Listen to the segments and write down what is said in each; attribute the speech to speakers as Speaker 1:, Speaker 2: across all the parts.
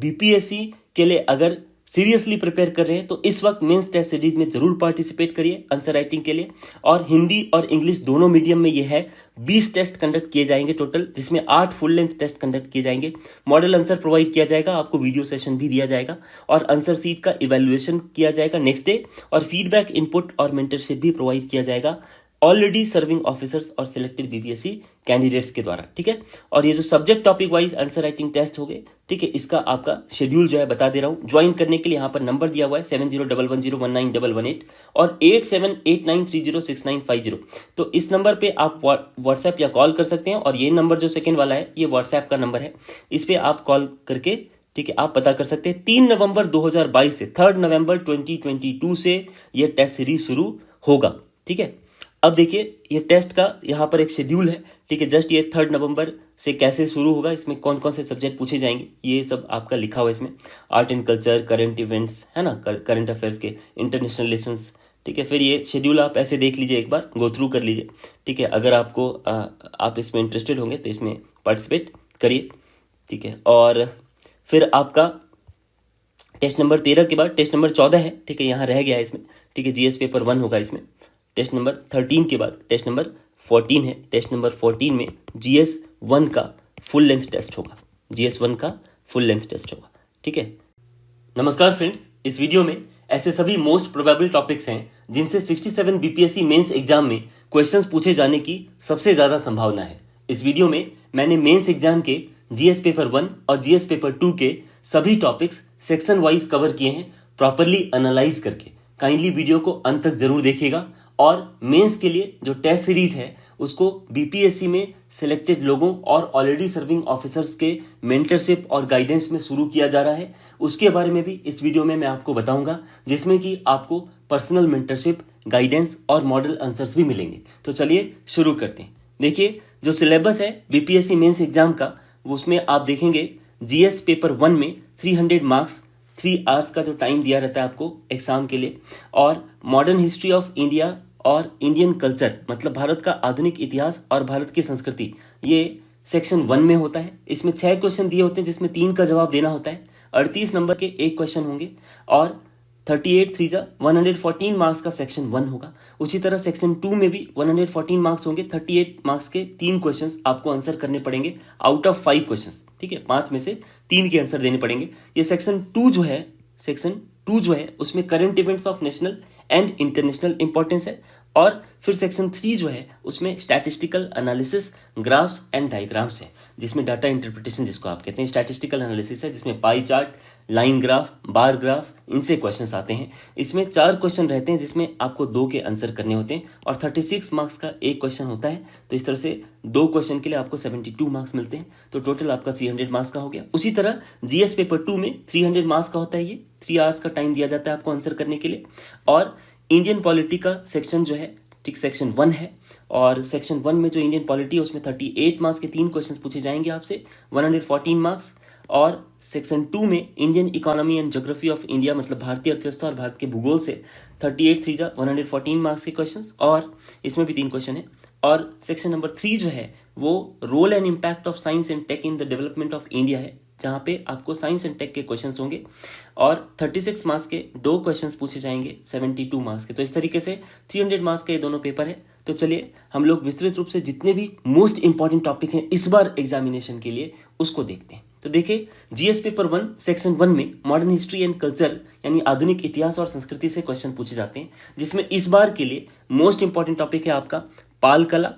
Speaker 1: BPSC के लिए अगर सीरियसली प्रिपेयर कर रहे हैं तो इस वक्त मेंस टेस्ट सीरीज में जरूर पार्टिसिपेट करिए आंसर राइटिंग के लिए। और हिंदी और इंग्लिश दोनों मीडियम में ये है 20 टेस्ट कंडक्ट किए जाएंगे टोटल, जिसमें 8 फुल लेंथ टेस्ट कंडक्ट किए जाएंगे। मॉडल आंसर प्रोवाइड किया जाएगा, आपको वीडियो सेशन भी दिया जाएगा और आंसर सीट का इवैल्यूएशन किया जाएगा नेक्स्ट डे, और फीडबैक इनपुट और मेंटरशिप भी प्रोवाइड किया जाएगा ऑलरेडी सर्विंग ऑफिसर्स और सिलेक्टेड बीपीएससी कैंडिडेट्स के द्वारा, ठीक है। और ये जो subject topic wise answer writing test हो गए, ठीक है, इसका आपका शेड्यूल जो है बता दे रहा हूं। ज्वाइन करने के लिए यहाँ पर नंबर दिया हुआ है 7011019118 और 8789306950। तो इस नंबर पे आप व्हाट्सएप या कॉल कर सकते हैं, और ये नंबर जो सेकेंड वाला है ये व्हाट्सएप का नंबर है, इस पे आप कॉल करके, ठीक है, आप पता कर सकते हैं। 3 नवंबर 2022 से 3 नवंबर 2022 से ये टेस्ट सीरीज शुरू होगा, ठीक है। अब देखिए ये टेस्ट का यहाँ पर एक शेड्यूल है, ठीक है, जस्ट ये 3 नवंबर से कैसे शुरू होगा, इसमें कौन कौन से सब्जेक्ट पूछे जाएंगे ये सब आपका लिखा हुआ है इसमें। Art and culture, current events है ना, करंट अफेयर्स के, इंटरनेशनल रिलेशंस, ठीक है। फिर ये शेड्यूल आप ऐसे देख लीजिए, एक बार गो थ्रू कर लीजिए, ठीक है। अगर आपको आप इसमें इंटरेस्टेड होंगे तो इसमें पार्टिसिपेट करिए, ठीक है। और फिर आपका टेस्ट नंबर 13 के बाद टेस्ट नंबर 14 है, ठीक है, यहाँ रह गया है इसमें, ठीक है। जीएस पेपर 1 होगा इसमें। टेस्ट नंबर 13 के बाद टेस्ट नंबर 14 है। टेस्ट नंबर 14 में जीएस 1 का फुल लेंथ टेस्ट होगा, जीएस 1 का फुल लेंथ टेस्ट होगा, ठीक है। नमस्कार फ्रेंड्स, इस वीडियो में ऐसे सभी मोस्ट प्रोबेबल टॉपिक्स हैं जिनसे 67 बीपीएससी मेंस एग्जाम में क्वेश्चंस पूछे जाने की सबसे ज्यादा संभावना है। इस वीडियो में मैंने मेंस एग्जाम के जीएस पेपर 1 और जीएस पेपर 2 के सभी टॉपिक्स सेक्शन वाइज कवर किए हैं, प्रॉपरली एनालाइज करके। काइंडली वीडियो को अंत तक जरूर देखिएगा। और मेंस के लिए जो टेस्ट सीरीज है उसको बीपीएससी में सिलेक्टेड लोगों और ऑलरेडी सर्विंग ऑफिसर्स के मेंटरशिप और गाइडेंस में शुरू किया जा रहा है, उसके बारे में भी इस वीडियो में मैं आपको बताऊंगा, जिसमें कि आपको पर्सनल मेंटरशिप, गाइडेंस और मॉडल आंसर्स भी मिलेंगे। तो चलिए शुरू करते हैं। देखिए जो सिलेबस है बीपीएससी मेंस एग्जाम का, उसमें आप देखेंगे जीएस पेपर 1 में 300 मार्क्स, 3 आवर्स का जो टाइम दिया रहता है आपको एग्जाम के लिए। और मॉडर्न हिस्ट्री ऑफ इंडिया और इंडियन कल्चर, मतलब भारत का आधुनिक इतिहास और भारत की संस्कृति, ये सेक्शन 1 में होता है। इसमें 6 क्वेश्चन दिए होते हैं जिसमें 3 का जवाब देना होता है। 38 नंबर के 1 क्वेश्चन होंगे और 38 3 114 मार्क्स का सेक्शन 1 होगा। उसी तरह सेक्शन 2 में भी 114 मार्क्स होंगे। 38 मार्क्स के 3 क्वेश्चंस आपको आंसर करने पड़ेंगे आउट ऑफ 5 क्वेश्चंस, ठीक है, 5 में से 3 के आंसर देने पड़ेंगे। ये सेक्शन 2 जो है उसमें current events of national and international importance है। और फिर सेक्शन 3 जो है उसमें statistical analysis, graphs and diagrams है, जिसमें डाटा इंटरप्रिटेशन जिसको आप कहते हैं, स्टैटिस्टिकल एनालिसिस है, जिसमें pie chart, line graph, bar graph, इनसे क्वेश्चंस आते हैं। इसमें 4 क्वेश्चन रहते हैं जिसमें आपको 2 के आंसर करने होते हैं और 36 मार्क्स का 1 क्वेश्चन होता है। तो इस तरह से 2 क्वेश्चन के लिए आपको 72 मार्क्स मिलते हैं, तो टोटल आपका 300 मार्क्स का हो गया। उसी तरह जीएस पेपर 2 में 300 मार्क्स का होता है, ये 3 आवर्स का टाइम दिया जाता है आपको आंसर करने के लिए। और इंडियन पॉलिटी का सेक्शन जो है, ठीक, सेक्शन 1 है। और सेक्शन 1 में जो इंडियन पॉलिटी है उसमें 38 मार्क्स के 3 क्वेश्चंस पूछे जाएंगे आपसे, 114 मार्क्स। और सेक्शन 2 में Indian economy and geography of India, मतलब भारतीय अर्थव्यवस्था और भारत के भूगोल से 38 3 114 मार्क्स के क्वेश्चंस, और इसमें भी 3 क्वेश्चन है। और सेक्शन नंबर 3 जो है वो role and impact of science and tech in the development of India है, जहां पे आपको साइंस एंड टेक के क्वेश्चंस होंगे और 36 मार्क्स के 2 क्वेश्चंस पूछे जाएंगे 72 मार्क्स के। तो इस तरीके से 300 मार्क्स के ये दोनों पेपर है। तो चलिए हम लोग विस्तृत रूप से जितने भी मोस्ट इंपॉर्टेंट टॉपिक हैं इस बार एग्जामिनेशन के लिए उसको देखते हैं। तो देखिए जीएस पेपर 1 सेक्शन 1 में मॉडर्न हिस्ट्री एंड कल्चर यानी आधुनिक इतिहास और संस्कृति से क्वेश्चन पूछे जाते हैं, जिसमें इस बार के लिए मोस्ट इंपॉर्टेंट टॉपिक है आपका पाल कला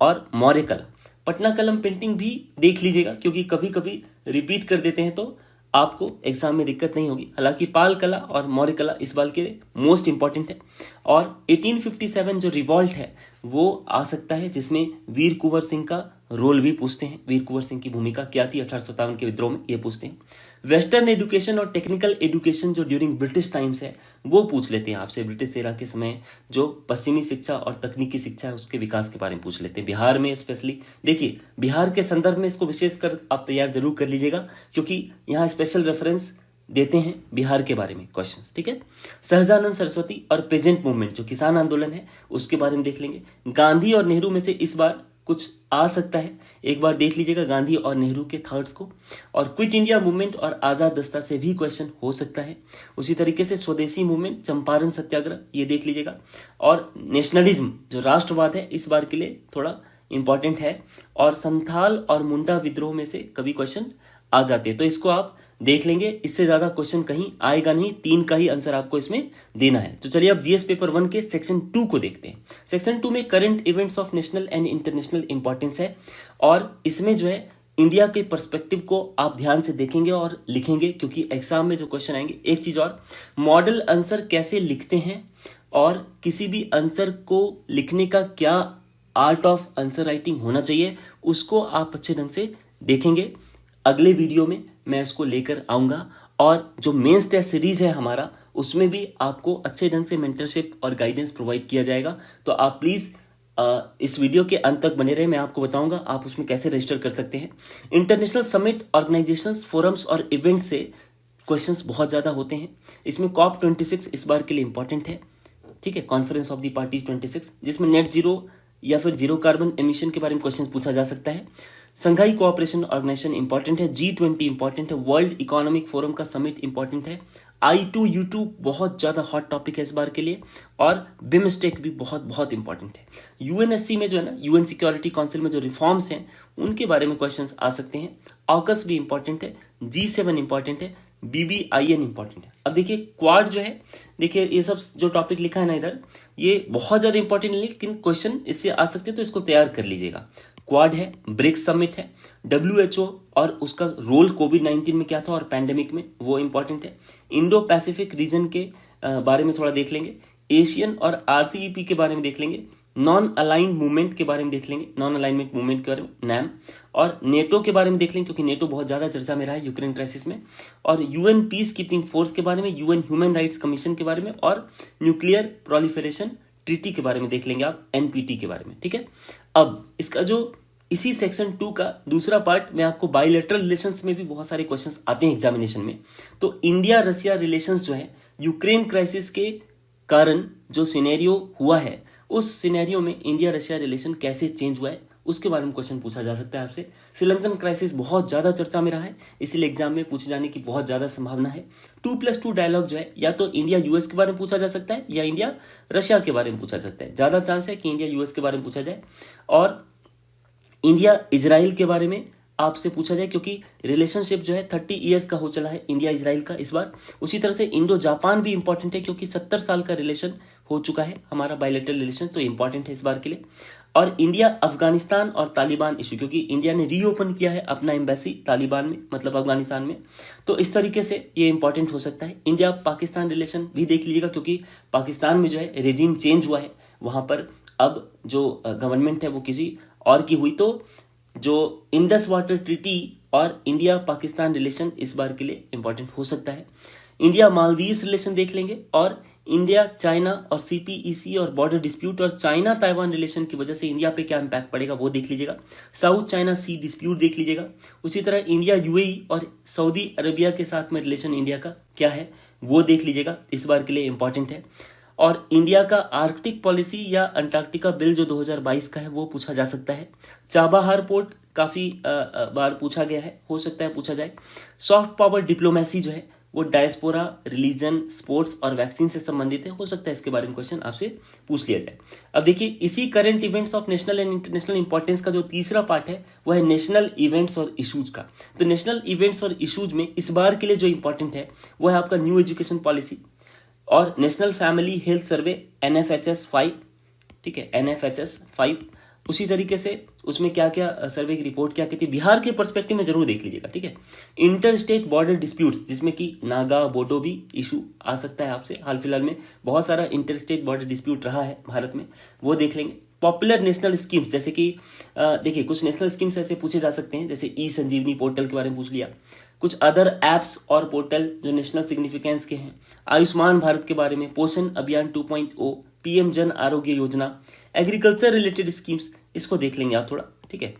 Speaker 1: और मौर्य कला। पटना कलम पेंटिंग भी देख लीजिएगा, क्योंकि कभी कभी रिपीट कर देते हैं तो आपको एग्जाम में दिक्कत नहीं होगी। हालांकि पाल कला और मौर्य कला इस बार के लिए मोस्ट इंपॉर्टेंट है। और 1857 जो रिवॉल्ट है वो आ सकता है, जिसमें वीर कुंवर सिंह का रोल भी पूछते हैं, वीर कुंवर सिंह की भूमिका क्या थी 1857 के विद्रोह में, ये पूछते हैं। वेस्टर्न एजुकेशन और टेक्निकल एजुकेशन जो ड्यूरिंग ब्रिटिश टाइम्स है वो पूछ लेते हैं आपसे, ब्रिटिश एरा के समय जो पश्चिमी शिक्षा और तकनीकी शिक्षा है उसके विकास के बारे में पूछ लेते हैं, बिहार में स्पेशली। देखिए बिहार के संदर्भ में इसको विशेषकर आप तैयार जरूर कर लीजिएगा, क्योंकि यहाँ स्पेशल रेफरेंस देते हैं बिहार के बारे में क्वेश्चंस, ठीक है। सहजानंद सरस्वती और प्रेजेंट मूवमेंट जो किसान आंदोलन है उसके बारे में देख लेंगे। गांधी और नेहरू में से इस बार कुछ आ सकता है, एक बार देख लीजिएगा गांधी और नेहरू के थॉट्स को। और क्विट इंडिया मूवमेंट और आज़ाद दस्ता से भी क्वेश्चन हो सकता है। उसी तरीके से स्वदेशी मूवमेंट, चंपारण सत्याग्रह, ये देख लीजिएगा। और नेशनलिज्म जो राष्ट्रवाद है इस बार के लिए थोड़ा इंपॉर्टेंट है। और संथाल और मुंडा विद्रोह में से कभी क्वेश्चन आ जाते हैं, तो इसको आप देख लेंगे। इससे ज्यादा क्वेश्चन कहीं आएगा नहीं, 3 का ही आंसर आपको इसमें देना है। तो चलिए अब जीएस पेपर 1 के सेक्शन 2 को देखते हैं। सेक्शन 2 में current events of national and international importance है, और इसमें जो है इंडिया के पर्सपेक्टिव को आप ध्यान से देखेंगे और लिखेंगे, क्योंकि एग्जाम में जो क्वेश्चन आएंगे। एक चीज और, मॉडल आंसर कैसे लिखते हैं और किसी भी आंसर को लिखने का क्या आर्ट ऑफ आंसर राइटिंग होना चाहिए, उसको आप अच्छे ढंग से देखेंगे। अगले वीडियो में मैं इसको लेकर आऊंगा, और जो मेंस टेस्ट सीरीज है हमारा, उसमें भी आपको अच्छे ढंग से मेंटरशिप और गाइडेंस प्रोवाइड किया जाएगा। तो आप प्लीज इस वीडियो के अंत तक बने रहे, मैं आपको बताऊंगा आप उसमें कैसे रजिस्टर कर सकते हैं। इंटरनेशनल समिट, ऑर्गेनाइजेशंस, फोरम्स और इवेंट से क्वेश्चंस बहुत ज्यादा होते हैं। इसमें COP 26 इस बार के लिए इंपॉर्टेंट है, ठीक है, कॉन्फ्रेंस ऑफ द पार्टीज 26, जिसमें नेट जीरो या फिर जीरो कार्बन एमिशन के बारे में क्वेश्चन पूछा जा सकता है। संघाई कोऑपरेशन ऑर्गेनाइजेशन इंपॉर्टेंट है, G20 इंपॉर्टेंट है, वर्ल्ड इकोनॉमिक फोरम का समिट इंपॉर्टेंट है, I2U2 बहुत ज्यादा हॉट टॉपिक है इस बार के लिए, और बिमस्टेक भी बहुत बहुत इंपॉर्टेंट है। यूएनएससी में जो है ना, यूएन सिक्योरिटी काउंसिल में जो रिफॉर्म्स हैं उनके बारे में क्वेश्चंस आ सकते हैं। ऑकस भी इंपॉर्टेंट है, G7 इंपॉर्टेंट है, BBIN इंपॉर्टेंट है। अब देखिए क्वाड जो है, देखिए ये सब जो टॉपिक लिखा है ना इधर, ये बहुत ज्यादा इंपॉर्टेंट नहीं, लेकिन क्वेश्चन इससे आ सकते हैं, तो इसको तैयार कर लीजिएगा। क्वाड है, ब्रिक्स समिट है, WHO और उसका रोल कोविड-19 में क्या था और पैंडेमिक में, वो इंपॉर्टेंट है। इंडो पैसिफिक रीजन के बारे में थोड़ा देख लेंगे, एशियन और RCEP के बारे में देख लेंगे, नॉन अलाइन मूवमेंट के बारे में देख लेंगे, नॉन अलाइनमेंट मूवमेंट के बारे में, नैम, और नेटो के बारे में देख लेंगे, क्योंकि नेटो बहुत ज्यादा चर्चा में रहा है यूक्रेन क्राइसिस में, और UN पीस कीपिंग फोर्स के बारे में, UN ह्यूमन राइट्स कमीशन के बारे में, और न्यूक्लियर प्रोलिफरेशन ट्रीटी के बारे में देख लेंगे आप, NPT के बारे में, ठीक है। अब इसका जो इसी सेक्शन 2 का दूसरा पार्ट में आपको बायलैटरल रिलेशंस में भी बहुत सारे क्वेश्चंस आते हैं एग्जामिनेशन में। तो इंडिया रशिया रिलेशंस जो है, यूक्रेन क्राइसिस के कारण जो सिनेरियो हुआ है, उस सिनेरियो में इंडिया रशिया रिलेशन कैसे चेंज हुआ है, उसके बारे में क्वेश्चन पूछा जा सकता है आपसे। श्रीलंकन क्राइसिस बहुत ज्यादा चर्चा में रहा है, इसीलिए एग्जाम में पूछे जाने की बहुत ज्यादा संभावना है। 2+2 डायलॉग जो है, या तो इंडिया US के बारे में पूछा जा सकता है या इंडिया रशिया के बारे में पूछा जा सकता है। ज्यादा चांस है कि इंडिया US के बारे में पूछा जाए, और इंडिया इजराइल के बारे में आपसे पूछा जाए, क्योंकि रिलेशनशिप जो है 30 ईयर्स का हो चला है इंडिया इजराइल का इस बार। उसी तरह से इंडो जापान भी इंपॉर्टेंट है, क्योंकि 70 साल का रिलेशन हो चुका है हमारा बायलैटरल रिलेशन, तो इंपॉर्टेंट है इस बार के लिए। और इंडिया अफगानिस्तान और तालिबान इशू, क्योंकि इंडिया ने रीओपन किया है अपना एम्बेसी तालिबान में, मतलब अफगानिस्तान में, तो इस तरीके से ये इंपॉर्टेंट हो सकता है। इंडिया पाकिस्तान रिलेशन भी देख लीजिएगा, क्योंकि पाकिस्तान में जो है रेजिम चेंज हुआ है, वहां पर अब जो गवर्नमेंट है वो किसी और की हुई, तो जो इंडस वाटर ट्रीटी और इंडिया पाकिस्तान रिलेशन इस बार के लिए इंपॉर्टेंट हो सकता है। इंडिया मालदीव्स रिलेशन देख लेंगे, और इंडिया चाइना और CPEC और बॉर्डर डिस्प्यूट और चाइना ताइवान रिलेशन की वजह से इंडिया पे क्या इंपैक्ट पड़ेगा वो देख लीजिएगा। साउथ चाइना सी डिस्प्यूट देख लीजिएगा। उसी तरह इंडिया UAE और सऊदी अरेबिया के साथ में रिलेशन इंडिया का क्या है वो देख लीजिएगा, इस बार के लिए इंपॉर्टेंट है। और इंडिया का आर्कटिक पॉलिसी या अंटार्कटिका बिल जो 2022 का है वो पूछा जा सकता है। चाबाहार पोर्ट काफी बार पूछा गया है, हो सकता है पूछा जाए। सॉफ्ट पावर डिप्लोमेसी जो है वो डायस्पोरा, रिलीजन, स्पोर्ट्स और वैक्सीन से संबंधित है, हो सकता है इसके बारे में क्वेश्चन आपसे पूछ लिया जाए। अब देखिए इसी current events of national and international importance का जो तीसरा पार्ट है वो है नेशनल इवेंट्स और इशूज का। तो नेशनल इवेंट्स और इशूज में इस बार के लिए जो इंपॉर्टेंट है वो है आपका न्यू एजुकेशन पॉलिसी और national family health survey NFHS 5, ठीक है, NFHS 5। उसी तरीके से उसमें क्या क्या सर्वे की रिपोर्ट क्या कहती है, बिहार के पर्सपेक्टिव में जरूर देख लीजिएगा, ठीक है। इंटर स्टेट बॉर्डर डिस्प्यूट्स, जिसमें कि नागा बोडो भी इशू आ सकता है आपसे, हाल फिलहाल में बहुत सारा इंटर स्टेट बॉर्डर डिस्प्यूट रहा है भारत में, वो देख लेंगे। पॉपुलर नेशनल स्कीम्स, जैसे कि देखिए कुछ नेशनल स्कीम्स ऐसे पूछे जा सकते हैं, जैसे संजीवनी पोर्टल के बारे में पूछ लिया, कुछ अदर एप्स और पोर्टल जो नेशनल सिग्निफिकेंस के हैं, आयुष्मान भारत के बारे में, पोषण अभियान 2.0, PM Jan Arogya Yojana, agriculture related schemes, इसको देख लेंगे आप थोड़ा, ठीक है।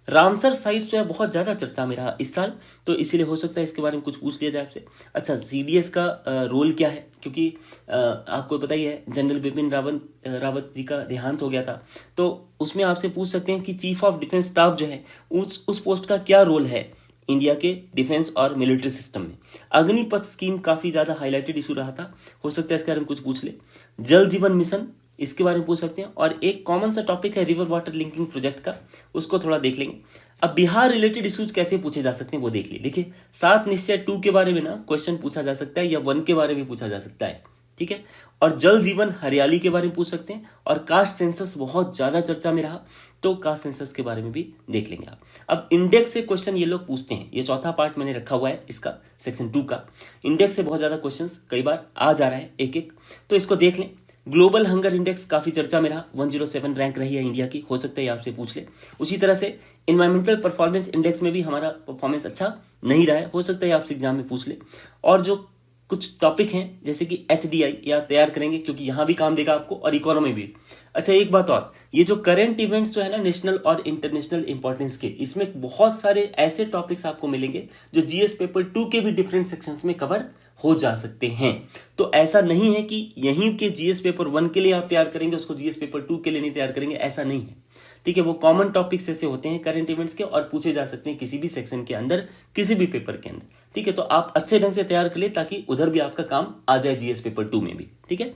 Speaker 1: रामसर साइट जो है बहुत ज़्यादा चर्चा में रहा इस साल, तो इसीलिए हो सकता है इसके बारे में कुछ पूछ लिया जाए आपसे। अच्छा, सीडीएस का रोल क्या है, क्योंकि आपको पता ही है जनरल बिपिन रावत जी का देहांत हो गया था, तो उसमें आपसे पूछ सकते हैं कि चीफ ऑफ डिफेंस स्टाफ जो है उस पोस्ट का क्या रोल है इंडिया के डिफेंस और मिलिट्री सिस्टम में। अग्निपथ स्कीम काफ़ी ज़्यादा हाईलाइटेड इशू रहा था, हो सकता है इसके बारे में कुछ पूछ ले। जल जीवन मिशन, इसके बारे में पूछ सकते हैं। और एक कॉमन सा टॉपिक है रिवर वाटर लिंकिंग प्रोजेक्ट का, उसको थोड़ा देख लेंगे। अब बिहार रिलेटेड इश्यूज कैसे पूछे जा सकते हैं वो देख लिए। देखिए, 7 निश्चय 2 के बारे में ना क्वेश्चन पूछा जा सकता है, या 1 के बारे में पूछा जा सकता है, ठीक है। और जल जीवन हरियाली के बारे में पूछ सकते हैं। और कास्ट सेंसस बहुत ज्यादा चर्चा में रहा, तो कास्ट सेंसस के बारे में भी देख लेंगे आप। अब इंडेक्स से क्वेश्चन ये लोग पूछते हैं, ये चौथा पार्ट मैंने रखा हुआ है इसका, सेक्शन 2 का। इंडेक्स से बहुत ज्यादा क्वेश्चंस कई बार आ जा रहा है एक एक, तो इसको देख लें। ग्लोबल हंगर इंडेक्स काफी चर्चा में रहा, 107 रैंक रही है इंडिया की, हो सकता है आपसे पूछ ले। उसी तरह से इन्वायरमेंटल परफॉर्मेंस इंडेक्स में भी हमारा परफॉर्मेंस अच्छा नहीं रहा है, हो सकता है आपसे एग्जाम में पूछ ले। और जो कुछ टॉपिक हैं जैसे कि एचडीआई या तैयार करेंगे, क्योंकि यहां भी काम देगा आपको, और इकोनॉमी भी। अच्छा, एक बात और, ये जो करंट इवेंट्स जो है ना नेशनल और इंटरनेशनल इंपॉर्टेंस के, इसमें बहुत सारे ऐसे टॉपिक्स आपको मिलेंगे जो जीएस पेपर 2 के भी डिफरेंट सेक्शंस में कवर हो जा सकते हैं। तो ऐसा नहीं है कि यहीं के जीएस पेपर 1 के लिए आप तैयार करेंगे, उसको जीएस पेपर 2 के लिए नहीं तैयार करेंगे, ऐसा नहीं है, ठीक है। वो कॉमन टॉपिक्स ऐसे होते हैं करंट इवेंट्स के, और पूछे जा सकते हैं किसी भी सेक्शन के अंदर, किसी भी पेपर के अंदर, ठीक है। तो आप अच्छे ढंग से तैयार कर ले ताकि उधर भी आपका काम आ जाए जीएस पेपर 2 में भी, ठीक है।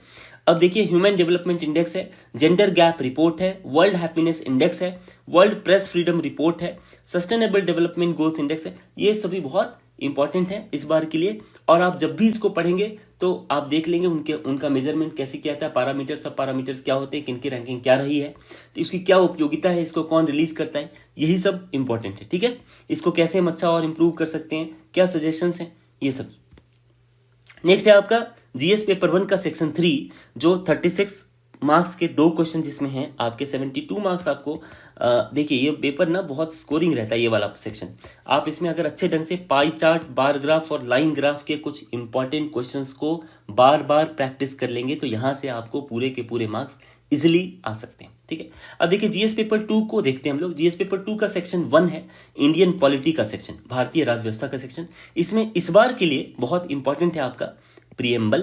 Speaker 1: अब देखिए, ह्यूमन डेवलपमेंट इंडेक्स है, जेंडर गैप रिपोर्ट है, वर्ल्ड हैप्पीनेस इंडेक्स है, वर्ल्ड प्रेस फ्रीडम रिपोर्ट है, सस्टेनेबल डेवलपमेंट गोल्स इंडेक्स है। ये सभी बहुत इंपॉर्टेंट है इस बार के लिए। और आप जब भी इसको पढ़ेंगे तो आप देख लेंगे उनका मेजरमेंट कैसे किया था, पैरामीटर, सब पैरामीटर्स क्या होते हैं, किनकी रैंकिंग क्या रही है, तो इसकी क्या उपयोगिता है, इसको कौन रिलीज करता है, यही सब इंपॉर्टेंट है, ठीक है। इसको कैसे हम अच्छा और इंप्रूव कर सकते हैं, क्या सजेशंस हैं, ये सब। नेक्स्ट है आपका जीएस पेपर 1 का सेक्शन 3, जो 36 मार्क्स के 2 क्वेश्चन जिसमें हैं आपके 72 मार्क्स आपको। देखिए, ये पेपर ना बहुत स्कोरिंग रहता है, ये वाला सेक्शन। आप इसमें अगर अच्छे ढंग से पाई चार्ट, बार ग्राफ और लाइन ग्राफ के कुछ इंपॉर्टेंट क्वेश्चंस को बार बार प्रैक्टिस कर लेंगे, तो यहां से आपको पूरे के पूरे मार्क्स इजिली आ सकते हैं, ठीक है। अब देखिए, जीएस पेपर 2 को देखते हैं हम लोग। जीएस पेपर 2 का सेक्शन 1 है इंडियन पॉलिटी का सेक्शन, भारतीय राज्य व्यवस्था का सेक्शन। इसमें इस बार के लिए बहुत इंपॉर्टेंट है आपका प्रियम्बल,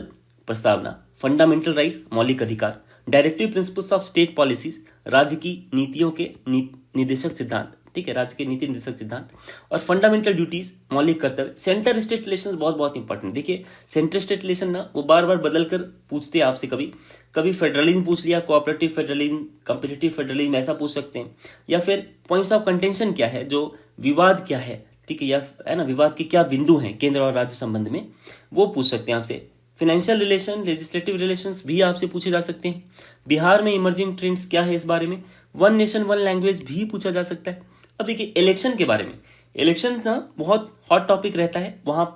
Speaker 1: प्रस्तावना, फंडामेंटल राइट्स, मौलिक अधिकार, directive principles of state policies, राज्य की नीतियों के निदेशक सिद्धांत, ठीक है, राज्य के नीति निर्देशक सिद्धांत, और फंडामेंटल ड्यूटीज, मौलिक कर्तव्य। सेंटर स्टेट रिलेशन बहुत बहुत इंपॉर्टेंट। देखिए, सेंटर स्टेट रिलेशन ना वो बार बार बदल कर पूछते हैं आपसे, कभी कभी फेडरलिज्म पूछ लिया, कोऑपरेटिव फेडरलिज्म, कंपिटिटिव फेडरलिज्म, ऐसा पूछ सकते हैं। या फिर पॉइंट्स ऑफ कंटेंशन क्या है, जो विवाद क्या है, ठीक है, या है ना, विवाद के क्या बिंदु हैं केंद्र और राज्य संबंध में, वो पूछ सकते हैं आपसे। फाइनेंशियल रिलेशन, लेजिस्लेटिव रिलेशंस भी आपसे पूछे जा सकते हैं। बिहार में इमर्जिंग ट्रेंड्स क्या है, इस बारे में। वन नेशन वन लैंग्वेज भी पूछा जा सकता है। अब देखिए, इलेक्शन के बारे में, इलेक्शन का बहुत हॉट टॉपिक रहता है वहां।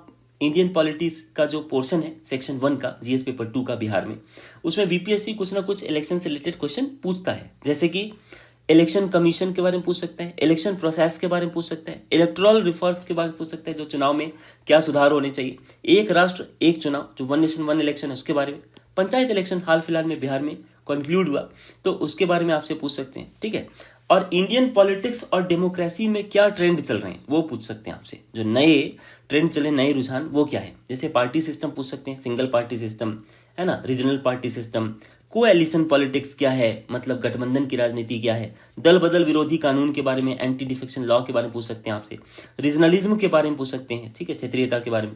Speaker 1: इंडियन पॉलिटिक्स का जो पोर्शन है सेक्शन 1 का जीएस पेपर 2 का बिहार में, उसमें बीपीएससी कुछ ना कुछ इलेक्शन से रिलेटेड क्वेश्चन पूछता है। जैसे कि इलेक्शन कमीशन के बारे में पूछ सकता है, इलेक्शन प्रोसेस के बारे में पूछ सकता है, इलेक्टोरल रिफॉर्म्स के बारे में पूछ सकता है, जो चुनाव में क्या सुधार होने चाहिए, एक राष्ट्र एक चुनाव, जो वन नेशन वन इलेक्शन है उसके बारे में, पंचायत इलेक्शन हाल फिलहाल में बिहार में कंक्लूड हुआ, तो उसके बारे में आपसे पूछ सकते हैं, ठीक है। और इंडियन पॉलिटिक्स और डेमोक्रेसी में क्या ट्रेंड चल रहे हैं वो पूछ सकते हैं आपसे, जो नए ट्रेंड चले, नए रुझान, वो क्या है। जैसे पार्टी सिस्टम पूछ सकते हैं, सिंगल पार्टी सिस्टम है ना, regional party system, coalition politics क्या है, मतलब गठबंधन की राजनीति क्या है, दल बदल विरोधी कानून के बारे में, एंटी डिफेक्शन लॉ के बारे में पूछ सकते हैं आपसे, रीजनलिज्म के बारे में पूछ सकते हैं, ठीक है, क्षेत्रीयता के बारे में,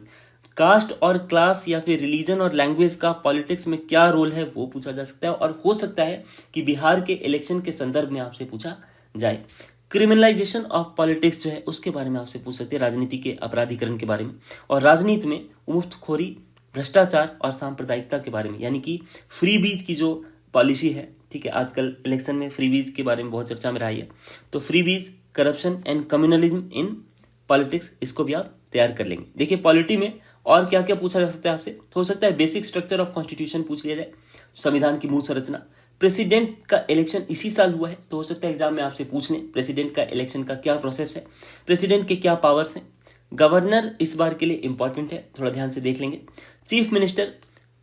Speaker 1: कास्ट और क्लास या फिर रिलीजन और लैंग्वेज का पॉलिटिक्स में क्या रोल है वो पूछा जा सकता है। और हो सकता है कि बिहार के इलेक्शन के संदर्भ में आपसे पूछा जाए। क्रिमिनलाइजेशन ऑफ पॉलिटिक्स जो है उसके बारे में आपसे पूछ सकते हैं, राजनीति के अपराधीकरण के बारे में, और राजनीति में मुफ्तखोरी, भ्रष्टाचार और सांप्रदायिकता के बारे में, यानी कि फ्री बीज की जो पॉलिसी है, ठीक है, आजकल इलेक्शन में फ्री बीज के बारे में बहुत चर्चा में रही है, तो फ्री बीज, corruption and communalism in politics, इसको भी आप तैयार कर लेंगे। देखिए, पॉलिटी में और क्या क्या पूछा जा सकता है आपसे, तो हो सकता है बेसिक स्ट्रक्चर ऑफ कॉन्स्टिट्यूशन पूछ लिया जाए, संविधान की मूल संरचना। प्रेसिडेंट का इलेक्शन इसी साल हुआ है, तो हो सकता है एग्जाम में आपसे पूछ लें प्रेसिडेंट का इलेक्शन का क्या प्रोसेस है, प्रेसिडेंट के क्या पावर्स हैं। गवर्नर इस बार के लिए इंपॉर्टेंट है, थोड़ा ध्यान से देख लेंगे। चीफ मिनिस्टर,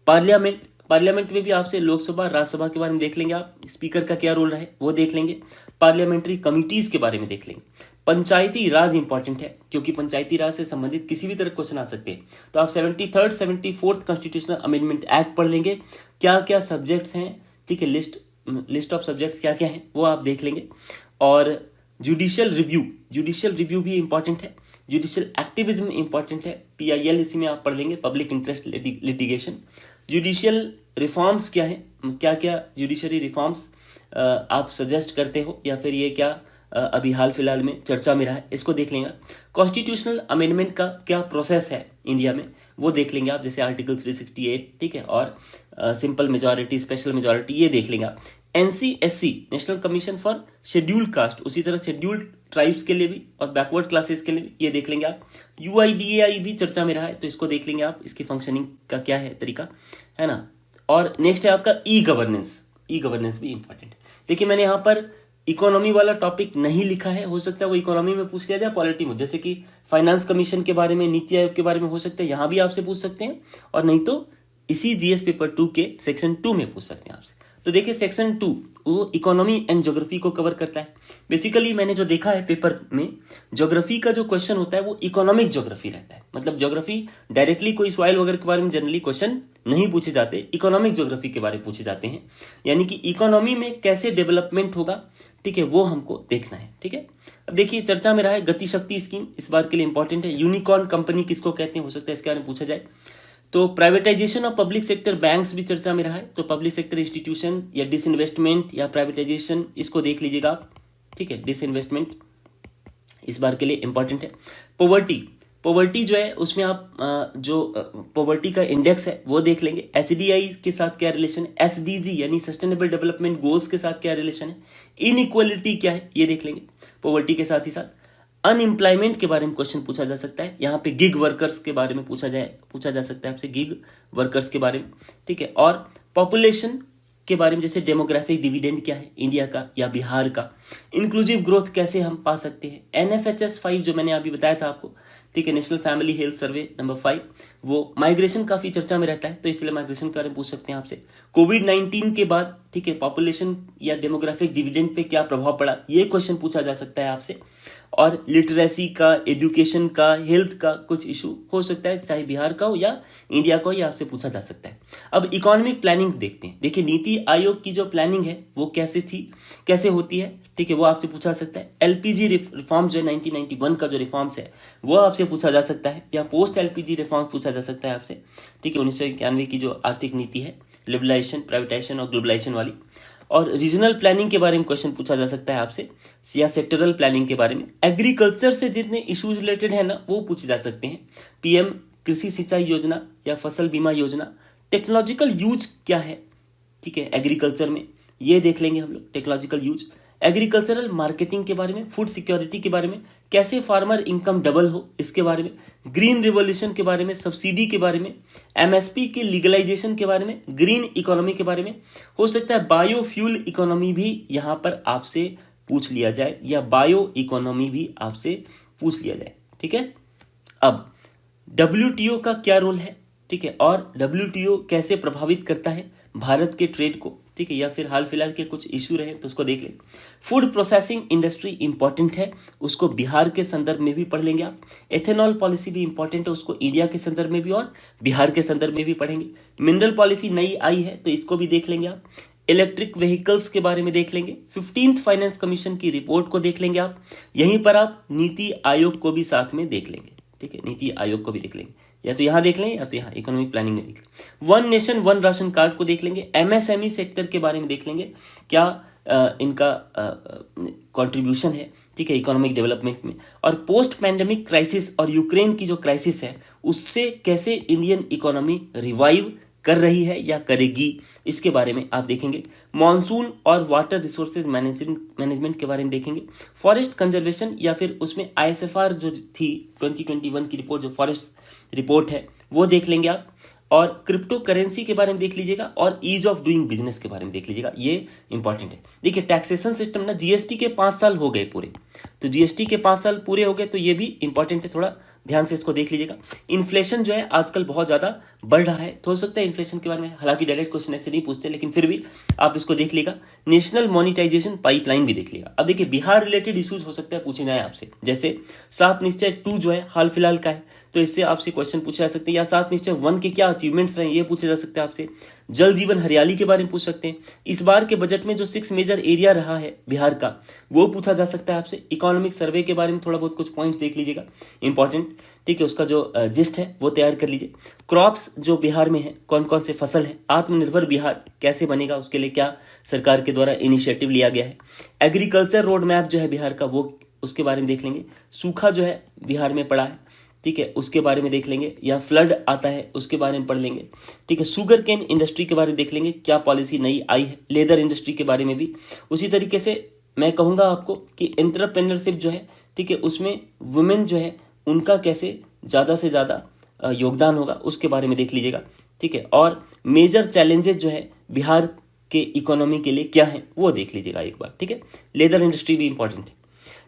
Speaker 1: पार्लियामेंट, पार्लियामेंट में भी आपसे लोकसभा राज्यसभा के बारे में देख लेंगे आप, स्पीकर का क्या रोल रहे वो देख लेंगे, पार्लियामेंट्री कमिटीज के बारे में देख लेंगे, पंचायती राज इंपॉर्टेंट है, क्योंकि पंचायती राज से संबंधित किसी भी तरह क्वेश्चन आ सकते हैं। तो आप 73rd 74th constitutional amendment act पढ़ लेंगे, क्या क्या सब्जेक्ट्स हैं, ठीक है, लिस्ट ऑफ सब्जेक्ट्स क्या क्या हैं वो आप देख लेंगे। और जुडिशियल रिव्यू भी इंपॉर्टेंट है, जुडिशियल एक्टिविज्म इंपॉर्टेंट है, PIL इसी में आप पढ़ लेंगे, public interest litigation. Judicial reforms क्या है, क्या क्या जुडिशरी रिफॉर्म्स आप सजेस्ट करते हो, या फिर ये क्या अभी हाल फिलहाल में चर्चा में रहा है, इसको देख लेंगे। कॉन्स्टिट्यूशनल अमेंडमेंट का क्या प्रोसेस है इंडिया में वो देख लेंगे आप, जैसे आर्टिकल 368, ठीक है, और सिंपल मेजॉरिटी, स्पेशल मेजॉरिटी, ये देख लेंगे आप। NCSC national commission for scheduled caste, उसी तरह शेड्यूल्ड ट्राइब्स के लिए भी और बैकवर्ड क्लासेस के लिए भी ये देख लेंगे आप। UIDAI भी चर्चा में रहा है, तो इसको देख लेंगे आप, इसकी फंक्शनिंग का क्या है तरीका, है ना। और नेक्स्ट है आपका ई गवर्नेंस भी इंपॉर्टेंट है। देखिए मैंने यहाँ पर इकोनॉमी वाला टॉपिक नहीं लिखा है, हो सकता है वो इकोनॉमी में पूछ लिया जाए, पॉलिटी में, जैसे कि फाइनेंस कमीशन के बारे में, नीति आयोग के बारे में हो सकता है यहाँ भी आपसे पूछ सकते हैं, और नहीं तो इसी GS पेपर 2 के सेक्शन 2 में पूछ सकते हैं आपसे। तो देखिए सेक्शन 2 वो इकोनॉमी एंड ज्योग्राफी को कवर करता है। बेसिकली मैंने जो देखा है पेपर में, ज्योग्राफी का जो क्वेश्चन होता है वो इकोनॉमिक ज्योग्राफी रहता है, मतलब ज्योग्राफी डायरेक्टली कोई सॉइल वगैरह के बारे में जनरली क्वेश्चन नहीं पूछे जाते, इकोनॉमिक ज्योग्राफी के बारे में पूछे जाते हैं, यानी कि इकोनॉमी में कैसे डेवलपमेंट होगा, ठीक है, वो हमको देखना है, ठीक है। अब देखिए चर्चा में रहा है गति शक्ति स्कीम, इस बार के लिए इंपॉर्टेंट है। यूनिकॉर्न कंपनी किसको कहते हैं, हो सकता है इसके बारे में पूछा जाए। तो privatisation of public sector banks भी चर्चा में रहा है, तो पब्लिक सेक्टर इंस्टीट्यूशन या डिसइन्वेस्टमेंट या प्राइवेटाइजेशन, इसको देख लीजिएगा आप, ठीक है, डिसइन्वेस्टमेंट इस बार के लिए इंपॉर्टेंट है। पॉवर्टी जो है उसमें आप जो पॉवर्टी का इंडेक्स है वो देख लेंगे। HDI के साथ क्या रिलेशन है, SDG यानी सस्टेनेबल डेवलपमेंट गोल्स के साथ क्या रिलेशन है, इनइक्वालिटी क्या है ये देख लेंगे पॉवर्टी के साथ ही साथ। अनएम्प्लॉयमेंट के बारे में क्वेश्चन पूछा जा सकता है, यहाँ पे गिग वर्कर्स के बारे में पूछा जा सकता है आपसे, गिग वर्कर्स के बारे में, ठीक है। और पॉपुलेशन के बारे में, जैसे डेमोग्राफिक डिविडेंड क्या है इंडिया का या बिहार का, इंक्लूसिव ग्रोथ कैसे हम पा सकते हैं, NFHS 5 जो मैंने अभी बताया था आपको, ठीक है, national family health survey number 5, वो माइग्रेशन काफी चर्चा में रहता है, तो इसलिए माइग्रेशन के बारे में पूछ सकते हैं आपसे। कोविड-19 के बाद, ठीक है, पॉपुलेशन या डेमोग्राफिक डिविडेंड पे क्या प्रभाव पड़ा, ये क्वेश्चन पूछा जा सकता है आपसे। और लिटरेसी का, एजुकेशन का, हेल्थ का कुछ इशू हो सकता है, चाहे बिहार का हो या इंडिया का हो, ये आपसे पूछा जा सकता है। अब इकोनॉमिक प्लानिंग देखते हैं। देखिए नीति आयोग की जो प्लानिंग है वो कैसे होती है, ठीक है, वो आपसे पूछा सकता है। LPG रिफॉर्म जो है 1991 का जो रिफॉर्म्स है वो आपसे पूछा जा सकता है, या पोस्ट LPG रिफॉर्म पूछा जा सकता है आपसे, ठीक है, 1991 की जो आर्थिक नीति है, लिबरलाइजेशन, प्राइवेटाइजेशन और ग्लोबलाइजेशन वाली। और रीजनल प्लानिंग के बारे में क्वेश्चन पूछा जा सकता है आपसे, या सेक्टरल प्लानिंग के बारे में। एग्रीकल्चर से जितने इश्यूज रिलेटेड है ना वो पूछे जा सकते हैं, PM कृषि सिंचाई योजना या फसल बीमा योजना। टेक्नोलॉजिकल यूज क्या है, ठीक है, एग्रीकल्चर में, ये देख लेंगे हम लोग, टेक्नोलॉजिकल यूज। एग्रीकल्चरल मार्केटिंग के बारे में, फूड सिक्योरिटी के बारे में, कैसे फार्मर इनकम डबल हो इसके बारे में, ग्रीन रिवोल्यूशन के बारे में, सब्सिडी के बारे में, MSP के लीगलाइजेशन के बारे में, ग्रीन इकोनॉमी के बारे में। हो सकता है बायोफ्यूल इकोनॉमी भी यहाँ पर आपसे पूछ लिया जाए, या बायो इकोनॉमी भी आपसे पूछ लिया जाए, ठीक है। अब WTO का क्या रोल है, ठीक है, और WTO कैसे प्रभावित करता है भारत के ट्रेड को, ठीक है, या फिर हाल फिलहाल के कुछ इशू रहे तो उसको देख लें। फूड प्रोसेसिंग इंडस्ट्री इंपॉर्टेंट है, उसको बिहार के संदर्भ में भी पढ़ लेंगे आप। एथेनॉल पॉलिसी भी इंपॉर्टेंट है, उसको इंडिया के संदर्भ में भी और बिहार के संदर्भ में भी पढ़ेंगे। मिनरल पॉलिसी नई आई है तो इसको भी देख लेंगे आप। इलेक्ट्रिक व्हीकल्स के बारे में देख लेंगे। 15th फाइनेंस कमीशन की रिपोर्ट को देख लेंगे आप। यहीं पर आप नीति आयोग को भी साथ में देख लेंगे, ठीक है, नीति आयोग को भी देख लेंगे, या तो यहां देख लें या तो यहां इकोनॉमिक प्लानिंग में देख लें। One nation one ration card को देख लेंगे। MSME सेक्टर के बारे में देख लेंगे, क्या इनका कंट्रीब्यूशन है, ठीक है, इकोनॉमिक डेवलपमेंट में। और पोस्ट पैंडेमिक क्राइसिस और यूक्रेन की जो क्राइसिस है उससे कैसे इंडियन इकोनॉमी रिवाइव कर रही है या करेगी, इसके बारे में आप देखेंगे। मॉनसून और वाटर रिसोर्सेज मैनेजमेंट के बारे में देखेंगे। फॉरेस्ट कंजर्वेशन या फिर उसमें ISFR जो थी 2021 की रिपोर्ट, जो फॉरेस्ट रिपोर्ट है वो देख लेंगे आप। और क्रिप्टो करेंसी के बारे में देख लीजिएगा और ईज ऑफ डूइंग बिजनेस के बारे में देख लीजिएगा, ये इंपॉर्टेंट है। देखिए टैक्सेशन सिस्टम ना, GST के 5 साल हो गए पूरे, तो GST के 5 साल पूरे हो गए तो ये भी इंपॉर्टेंट है, थोड़ा ध्यान से इसको देख लीजिएगा। इन्फ्लेशन जो है आजकल बहुत ज्यादा बढ़ रहा है, तो हो सकता है इन्फ्लेशन के बारे में, हालांकि डायरेक्ट क्वेश्चन ऐसे नहीं पूछते, लेकिन फिर भी आप इसको देख लीजिएगा। नेशनल मोनिटाइजेशन पाइपलाइन भी देख लीजिएगा। अब देखिए बिहार रिलेटेड इश्यूज हो सकता है पूछे जाए आपसे, जैसे 7 निश्चय 2 जो है हाल फिलहाल का है, तो इससे आपसे क्वेश्चन पूछे जा सकते हैं, या 7 निश्चय 1 के क्या अचीवमेंट्स रहे ये पूछे जा सकते हैं आपसे। जल जीवन हरियाली के बारे में पूछ सकते हैं। इस बार के बजट में जो 6 मेजर एरिया रहा है बिहार का, वो पूछा जा सकता है आपसे। इकोनॉमिक सर्वे के बारे में थोड़ा बहुत कुछ पॉइंट्स देख लीजिएगा इंपॉर्टेंट, ठीक है, उसका जो जिस्ट है वो तैयार कर लीजिए। क्रॉप्स जो बिहार में है, कौन कौन से फसल है, आत्मनिर्भर बिहार कैसे बनेगा, उसके लिए क्या सरकार के द्वारा इनिशिएटिव लिया गया है। एग्रीकल्चर रोड मैप जो है बिहार का, वो उसके बारे में देख लेंगे। सूखा जो है बिहार में पड़ा है, ठीक है, उसके बारे में देख लेंगे। या फ्लड आता है उसके बारे में पढ़ लेंगे, ठीक है। शुगर केन इंडस्ट्री के बारे में देख लेंगे, क्या पॉलिसी नई आई है। लेदर इंडस्ट्री के बारे में भी उसी तरीके से मैं कहूंगा आपको कि एंटरप्रेन्योरशिप जो है, ठीक है, उसमें वुमेन जो है उनका कैसे ज़्यादा से ज़्यादा योगदान होगा, उसके बारे में देख लीजिएगा, ठीक है। और मेजर चैलेंजेस जो है बिहार के इकोनॉमी के लिए क्या है वो देख लीजिएगा एक बार, ठीक है। लेदर इंडस्ट्री भी इंपॉर्टेंट है।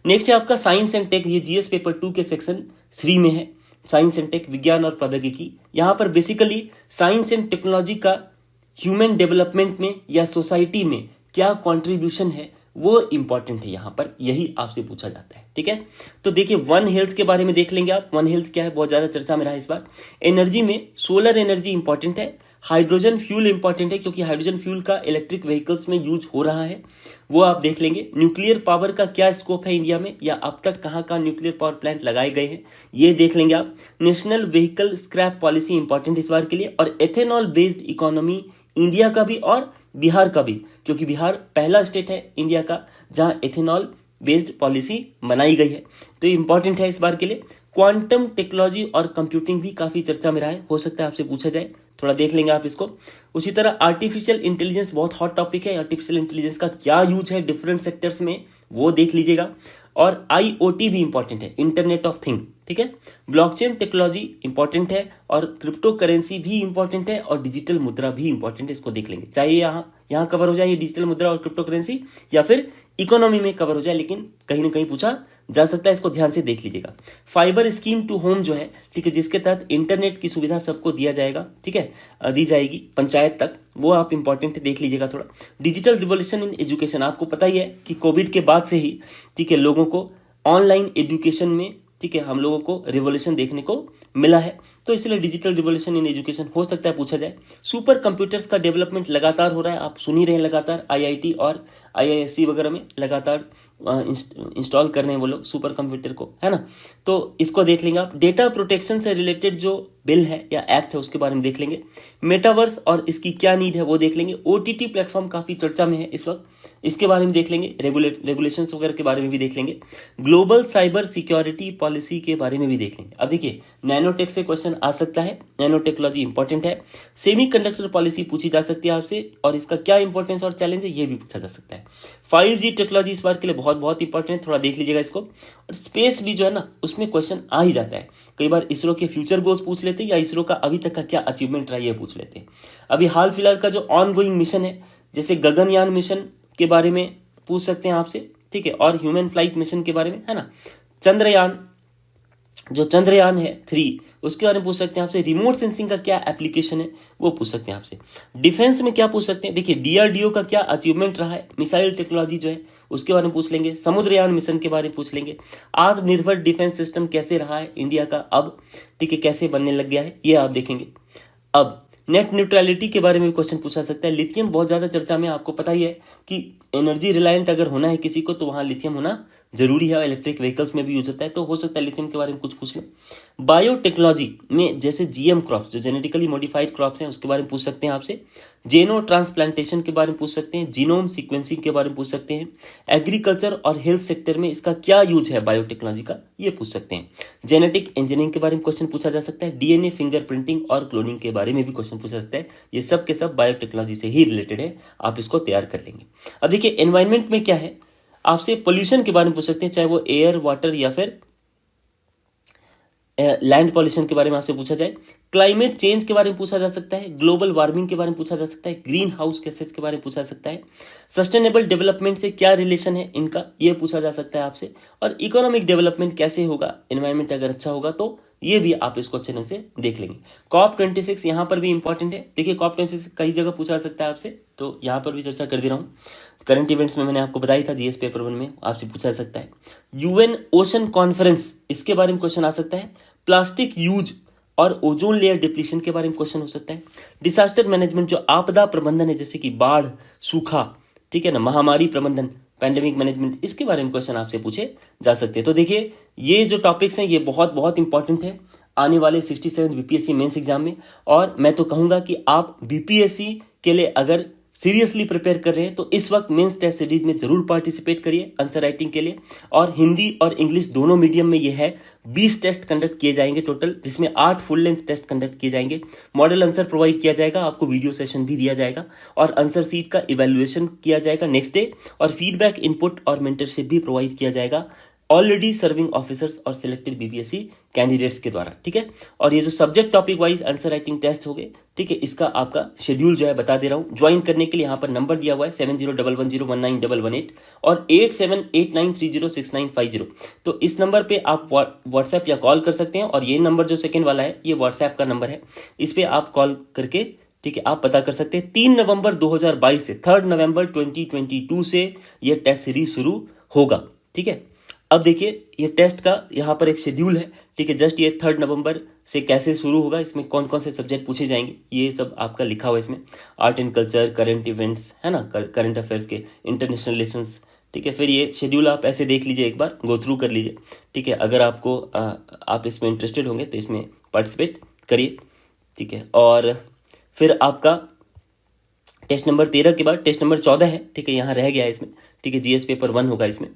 Speaker 1: नेक्स्ट है आपका साइंस एंड टेक, ये जीएस पेपर 2 के सेक्शन 3 में है। साइंस एंड टेक, विज्ञान और प्रौद्योगिकी, यहाँ पर बेसिकली साइंस एंड टेक्नोलॉजी का ह्यूमन डेवलपमेंट में या सोसाइटी में क्या कंट्रीब्यूशन है वो इंपॉर्टेंट है, यहाँ पर यही आपसे पूछा जाता है, ठीक है। तो देखिए वन हेल्थ के बारे में देख लेंगे आप। वन हेल्थ क्या है, बहुत ज्यादा चर्चा में रहा इस बार। एनर्जी में सोलर एनर्जी इंपॉर्टेंट है, हाइड्रोजन फ्यूल इंपॉर्टेंट है, क्योंकि हाइड्रोजन फ्यूल का इलेक्ट्रिक व्हीकल्स में यूज हो रहा है, वो आप देख लेंगे। न्यूक्लियर पावर का क्या स्कोप है इंडिया में, या अब तक कहाँ कहाँ न्यूक्लियर पावर प्लांट लगाए गए हैं, ये देख लेंगे आप। National vehicle scrap policy important इस बार के लिए। और एथेनॉल बेस्ड इकोनॉमी इंडिया का भी और बिहार का भी, क्योंकि बिहार पहला स्टेट है इंडिया का जहां एथेनॉल बेस्ड पॉलिसी बनाई गई है, तो इंपॉर्टेंट है इस बार के लिए। क्वांटम टेक्नोलॉजी और कंप्यूटिंग भी काफी चर्चा में रहा है, हो सकता है आपसे पूछा जाए, थोड़ा देख लेंगे आप इसको। उसी तरह आर्टिफिशियल इंटेलिजेंस बहुत हॉट टॉपिक है, आर्टिफिशियल इंटेलिजेंस का क्या यूज है डिफरेंट सेक्टर्स में वो देख लीजिएगा। और आईओटी भी इंपॉर्टेंट है, इंटरनेट ऑफ थिंग, ठीक है। ब्लॉकचेन टेक्नोलॉजी इंपॉर्टेंट है, और क्रिप्टो करेंसी भी इंपॉर्टेंट है, और डिजिटल मुद्रा भी इंपॉर्टेंट है, इसको देख लेंगे। चाहे यहाँ कवर हो जाए ये डिजिटल मुद्रा और क्रिप्टो करेंसी, या फिर इकोनॉमी में कवर हो जाए, लेकिन कहीं ना कहीं पूछा जा सकता है, इसको ध्यान से देख लीजिएगा। फाइबर स्कीम टू होम जो है, ठीक है, जिसके तहत इंटरनेट की सुविधा सबको दिया जाएगा, ठीक है, दी जाएगी पंचायत तक, वो आप इंपॉर्टेंट देख लीजिएगा थोड़ा। डिजिटल रिवोल्यूशन इन एजुकेशन, आपको पता ही है कि कोविड के बाद से ही, ठीक है, लोगों को ऑनलाइन एजुकेशन में, ठीक है, हम लोगों को रिवोल्यूशन देखने को मिला है, तो इसलिए डिजिटल रिवोल्यूशन इन एजुकेशन हो सकता है पूछा जाए। सुपर कंप्यूटर्स का डेवलपमेंट लगातार हो रहा है, आप सुन ही रहे हैं, लगातार आईआईटी और आईआईएससी वगैरह में लगातार इंस्टॉल कर रहे हैं वो लोग सुपर कंप्यूटर को, है ना। तो इसको देख लेंगे आप। डेटा प्रोटेक्शन से रिलेटेड जो बिल है या एक्ट है उसके बारे में देख लेंगे। मेटावर्स और इसकी क्या नीड है वो देख लेंगे। ओटीटी प्लेटफॉर्म काफी चर्चा में है इस वक्त, इसके बारे में देख लेंगे। रेगुलेशंस वगैरह के बारे में भी देख लेंगे। ग्लोबल साइबर सिक्योरिटी पॉलिसी के बारे में भी देख लेंगे। अब देखिए नैनोटेक से क्वेश्चन आ सकता है, नैनो टेक्नोलॉजी इंपॉर्टेंट है। सेमीकंडक्टर पॉलिसी पूछी जा सकती है आपसे, और इसका क्या इंपॉर्टेंस और चैलेंज है ये भी पूछा जा सकता है। 5G टेक्नोलॉजी इस बार के लिए बहुत बहुत इंपॉर्टेंट है, थोड़ा देख लीजिएगा इसको। और स्पेस भी जो है ना, उसमें क्वेश्चन आ ही जाता है कई बार। इसरो के फ्यूचर गोल्स पूछ लेते हैं, या इसरो का अभी तक का क्या अचीवमेंट रहा है ये पूछ लेते हैं। अभी हाल फिलहाल का जो ऑन गोइंग मिशन है, जैसे गगनयान मिशन के बारे में पूछ सकते हैं आपसे, ठीक है, और ह्यूमन फ्लाइट मिशन के बारे में, है ना। चंद्रयान, जो चंद्रयान है 3, उसके बारे में पूछ सकते हैं आपसे। रिमोट सेंसिंग का क्या एप्लीकेशन है वो पूछ सकते हैं आपसे। डिफेंस में क्या पूछ सकते हैं, देखिए डीआरडीओ का क्या अचीवमेंट रहा है, मिसाइल टेक्नोलॉजी जो है उसके बारे में पूछ लेंगे। समुद्रयान मिशन के बारे में पूछ लेंगे। आत्मनिर्भर डिफेंस सिस्टम कैसे रहा है इंडिया का अब, ठीक है, कैसे बनने लग गया है ये आप देखेंगे। अब नेट न्यूट्रलिटी के बारे में भी क्वेश्चन पूछा सकता है। लिथियम बहुत ज्यादा चर्चा में, आपको पता ही है कि एनर्जी रिलायंट अगर होना है किसी को तो वहां लिथियम होना जरूरी है, इलेक्ट्रिक व्हीकल्स में भी यूज होता है, तो हो सकता है लिथियम के बारे में कुछ पूछ लें। बायोटेक्नोलॉजी में जैसे जीएम क्रॉप्स, जो जेनेटिकली मॉडिफाइड क्रॉप्स हैं, उसके बारे में पूछ सकते हैं आपसे। जेनो ट्रांसप्लांटेशन के बारे में पूछ सकते हैं। जीनोम सीक्वेंसिंग के बारे में पूछ सकते हैं। एग्रीकल्चर और हेल्थ सेक्टर में इसका क्या यूज है बायोटेक्नोलॉजी का, ये पूछ सकते हैं। जेनेटिक इंजीनियरिंग के बारे में क्वेश्चन पूछा जा सकता है। डीएनए फिंगरप्रिंटिंग और क्लोनिंग के बारे में भी क्वेश्चन पूछा सकता है। ये सब के सब बायोटेक्नोलॉजी से ही रिलेटेड है, आप इसको तैयार कर लेंगे। अब देखिए एनवायरमेंट में क्या है, आपसे पोल्यूशन के बारे में पूछ सकते हैं, चाहे वो एयर, वाटर या फिर लैंड पॉल्यूशन के बारे में आपसे पूछा जाए, क्लाइमेट चेंज के बारे में पूछा जा सकता है, ग्लोबल वार्मिंग के बारे में पूछा जा सकता है, ग्रीन हाउस गैसेस के बारे में पूछा जा सकता है, सस्टेनेबल डेवलपमेंट से क्या रिलेशन है इनका, ये पूछा जा सकता है आपसे, और इकोनॉमिक डेवलपमेंट कैसे होगा, एनवायरमेंट अगर अच्छा होगा तो ये भी आप इसको अच्छे ढंग से देख लेंगे। COP26 यहाँ पर भी इंपॉर्टेंट है। देखिए COP26 कई जगह पूछा जा सकता है आपसे, तो यहाँ पर भी चर्चा कर दे रहा हूँ। करंट इवेंट्स में मैंने आपको बताया था, जीएस पेपर 1 में आपसे पूछा जा सकता है। यूएन ओशन कॉन्फ्रेंस, इसके बारे में क्वेश्चन आ सकता है। प्लास्टिक यूज और ओजोन लेयर डिप्लीशन के बारे में क्वेश्चन हो सकता है। डिसास्टर मैनेजमेंट, जो आपदा प्रबंधन है, जैसे कि बाढ़, सूखा, ठीक है ना, महामारी प्रबंधन, पैंडेमिक मैनेजमेंट, इसके बारे में क्वेश्चन आपसे पूछे जा सकते हैं। तो देखिए ये जो टॉपिक्स हैं ये बहुत बहुत इंपॉर्टेंट है आने वाले 67 बीपीएससी मेंस एग्जाम में। और मैं तो कहूंगा कि आप बीपीएससी के लिए अगर सीरियसली प्रिपेयर कर रहे हैं तो इस वक्त मेंस टेस्ट सीरीज में जरूर पार्टिसिपेट करिए आंसर राइटिंग के लिए। और हिंदी और इंग्लिश दोनों मीडियम में ये है 20 टेस्ट कंडक्ट किए जाएंगे टोटल, जिसमें 8 फुल लेंथ टेस्ट कंडक्ट किए जाएंगे। मॉडल आंसर प्रोवाइड किया जाएगा, आपको वीडियो सेशन भी दिया जाएगा और आंसर सीट का इवैल्यूएशन किया जाएगा नेक्स्ट डे, और फीडबैक, इनपुट और मेंटरशिप भी प्रोवाइड किया जाएगा ऑलरेडी सर्विंग ऑफिसर्स और सिलेक्टेड बीपीएससी कैंडिडेट्स के द्वारा, ठीक है। और ये जो subject topic wise answer writing test हो गए, ठीक है, इसका आपका शेड्यूल जो है बता दे रहा हूं। ज्वाइन करने के लिए यहाँ पर नंबर दिया हुआ है 7011019118 और 8789306950। तो इस नंबर पे आप व्हाट्सएप या कॉल कर सकते हैं, और ये नंबर जो सेकेंड वाला है ये व्हाट्सएप का नंबर है, इस पे आप कॉल करके, ठीक है, आप पता कर सकते हैं। 3 नवंबर 2022 से 3 नवंबर 2022 से ये टेस्ट सीरीज शुरू होगा, ठीक है। अब देखिए ये टेस्ट का यहाँ पर एक शेड्यूल है, ठीक है, जस्ट ये 3 नवंबर से कैसे शुरू होगा, इसमें कौन कौन से सब्जेक्ट पूछे जाएंगे ये सब आपका लिखा हुआ है इसमें। Art and culture, current events, है ना, करंट अफेयर्स के, इंटरनेशनल रिलेशंस, ठीक है। फिर ये शेड्यूल आप ऐसे देख लीजिए, एक बार गो थ्रू कर लीजिए, ठीक है। अगर आपको आप इसमें इंटरेस्टेड होंगे तो इसमें पार्टिसिपेट करिए, ठीक है। और फिर आपका टेस्ट नंबर 13 के बाद टेस्ट नंबर 14 है, ठीक है, यहाँ रह गया है इसमें, ठीक है। जीएस पेपर 1 होगा इसमें।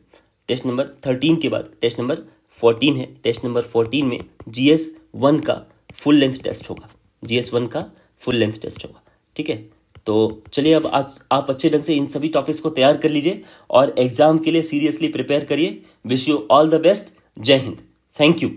Speaker 1: टेस्ट नंबर 13 के बाद टेस्ट नंबर 14 है। टेस्ट नंबर 14 में जीएस 1 का फुल लेंथ टेस्ट होगा, जीएस 1 का फुल लेंथ टेस्ट होगा, ठीक है। तो चलिए अब आज आप अच्छे ढंग से इन सभी टॉपिक्स को तैयार कर लीजिए और एग्जाम के लिए सीरियसली प्रिपेयर करिए। Wish you all the best. जय हिंद। Thank you.